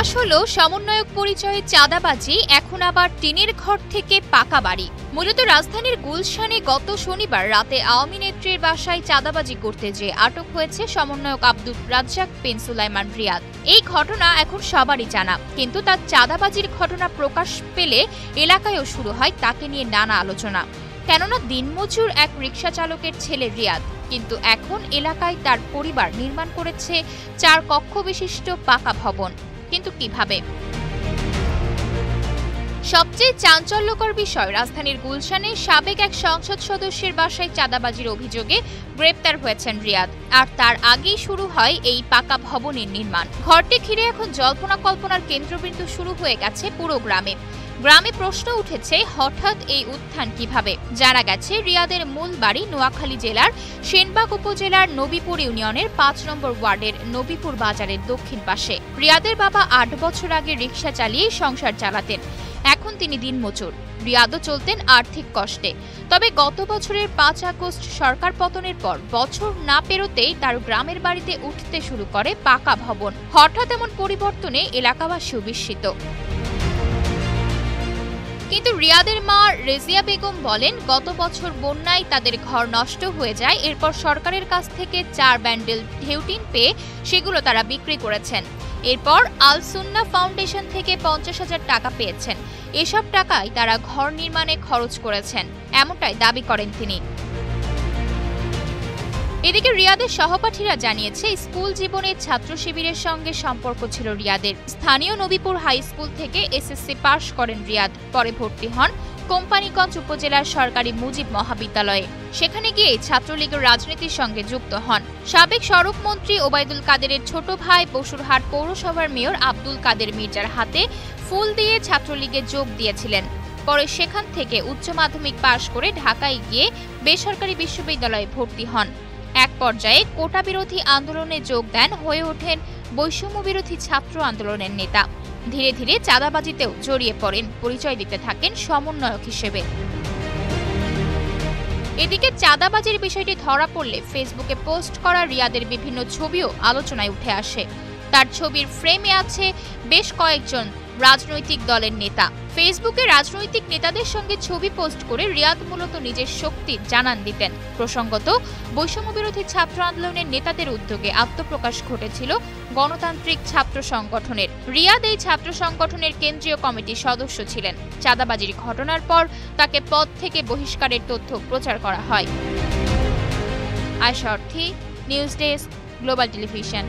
ফাঁস হলো সমন্বয়ক পরিচয়ে চাঁদাবাজি, এখন আবার টিনের ঘর থেকে পাকা বাড়ি। মূলত রাজধানীর গুলশানে গত শনিবার রাতে আওয়ামী নেত্রীর বাসায় চাঁদাবাজি করতে যেয়ে আটক হয়েছে সমন্বয়ক আব্দুর রাজ্জাক বিন সুলাইমান রিয়াদ। এই ঘটনা এখন সবারই জানা, কিন্তু তার চাঁদাবাজির ঘটনা প্রকাশ পেলে এলাকায়ও শুরু হয় তাকে নিয়ে নানা আলোচনা। কেননা দিনমজুর এক রিকশা চালকের ছেলে রিয়াদ, কিন্তু এখন এলাকায় তার পরিবার নির্মাণ করেছে 4 কক্ষ বিশিষ্ট পাকা ভবন। কিন্তু কিভাবে? সবচেয়ে চাঞ্চল্যকর বিষয়, রাজধানীর গুলশানে সাবেক এক সংসদ সদস্যের বাসায় চাঁদাবাজির অভিযোগে গ্রেপ্তার হয়েছেন রিয়াদ, আর তার আগেই শুরু হয় এই পাকা ভবনের নির্মাণ। ঘরটি ঘিরে এখন জল্পনা কল্পনার কেন্দ্রবিন্দু শুরু হয়ে গেছে পুরো গ্রামে। গ্রামে প্রশ্ন উঠেছে, হঠাৎ এই উত্থান কিভাবে? জানা গেছে, রিয়াদের মূল বাড়ি নোয়াখালী জেলার সেনবাগ উপজেলার নবীপুর ইউনিয়নের 5 নম্বর ওয়ার্ডের নবীপুর বাজারের দক্ষিণ পাশে। রিয়াদের বাবা 8 বছর আগে রিকশা চালিয়ে সংসার চালাতেন, এখন তিনি দিনমজুর। রিয়াদও চলতেন আর্থিক কষ্টে। তবে গত বছরের 5 আগস্ট সরকার পতনের পর বছর না পেরোতেই তার গ্রামের বাড়িতে উঠতে শুরু করে পাকা ভবন। হঠাৎ এমন পরিবর্তনে এলাকাবাসীও বিস্মিত। কিন্তু রিয়াদের মা রেজিয়া বেগম বলেন, গত বছর বন্যায় তাদের ঘর নষ্ট হয়ে যায়। এরপর সরকারের কাছ থেকে 4 ব্যান্ডেল ঢেউটিন পেয়ে সেগুলো তারা বিক্রি করেছেন। এরপর আল সুন্নাহ ফাউন্ডেশন থেকে 50,000 টাকা পেয়েছেন। এসব টাকায় তারা ঘর নির্মাণে খরচ করেছেন, এমনটাই দাবি করেন তিনি। এদিকে রিয়াদের সহপাঠীরা জানিয়েছে, স্কুল জীবনের ছাত্র শিবিরের সঙ্গে সম্পর্ক ছিল রিয়াদের। স্থানীয় নবীপুর হাই স্কুল থেকে এসএসসি পাশ করেন রিয়াদ। পরে ভর্তি হন কোম্পানীগঞ্জ উপজেলার সরকারি মুজিব মহাবিদ্যালয়ে। সেখানে গিয়ে ছাত্রলীগের রাজনীতির সঙ্গে যুক্ত হন। সাবেক সড়ক মন্ত্রী ওবায়দুল কাদেরের ছোট ভাই বসুরহাট পৌরসভার মেয়র আব্দুল কাদের মির্জার হাতে ফুল দিয়ে ছাত্রলীগে যোগ দিয়েছিলেন। পরে সেখান থেকে উচ্চ মাধ্যমিক পাশ করে ঢাকায় গিয়ে বেসরকারি বিশ্ববিদ্যালয়ে ভর্তি হন। এক পর্যায়ে কোটা বিরোধী আন্দোলনে যোগ দেন, হয়ে ওঠেন বৈষম্য বিরোধী ছাত্র আন্দোলনের নেতা। ধীরে ধীরে চাঁদাবাজিতেও জড়িয়ে পড়েন, পরিচয় দিতে থাকেন সমন্বয়ক হিসেবে। এদিকে চাঁদাবাজির বিষয়টি ধরা পড়লে ফেসবুকে পোস্ট করা রিয়াদের বিভিন্ন ছবিও আলোচনায় উঠে আসে। তার ছবির ফ্রেমে আছে বেশ কয়েকজন রাজনৈতিক দলের নেতা। ফেসবুকে রাজনৈতিক নেতাদের সঙ্গে ছবি পোস্ট করে রিয়াদ মূলত নিজের শক্তি জানান দিতেন। প্রসঙ্গত, বৈষম্য বিরোধী ছাত্র আন্দোলনের নেতাদের উদ্যোগে আত্মপ্রকাশ ঘটেছিল গণতান্ত্রিক ছাত্র সংগঠনের। রিয়াদ এই ছাত্র সংগঠনের কেন্দ্রীয় কমিটির সদস্য ছিলেন। চাঁদাবাজির ঘটনার পর তাকে পদ থেকে বহিষ্কারের তথ্য প্রচার করা হয়। আয়শা অর্থী, নিউজ ডেস্ক, গ্লোবাল টেলিভিশন।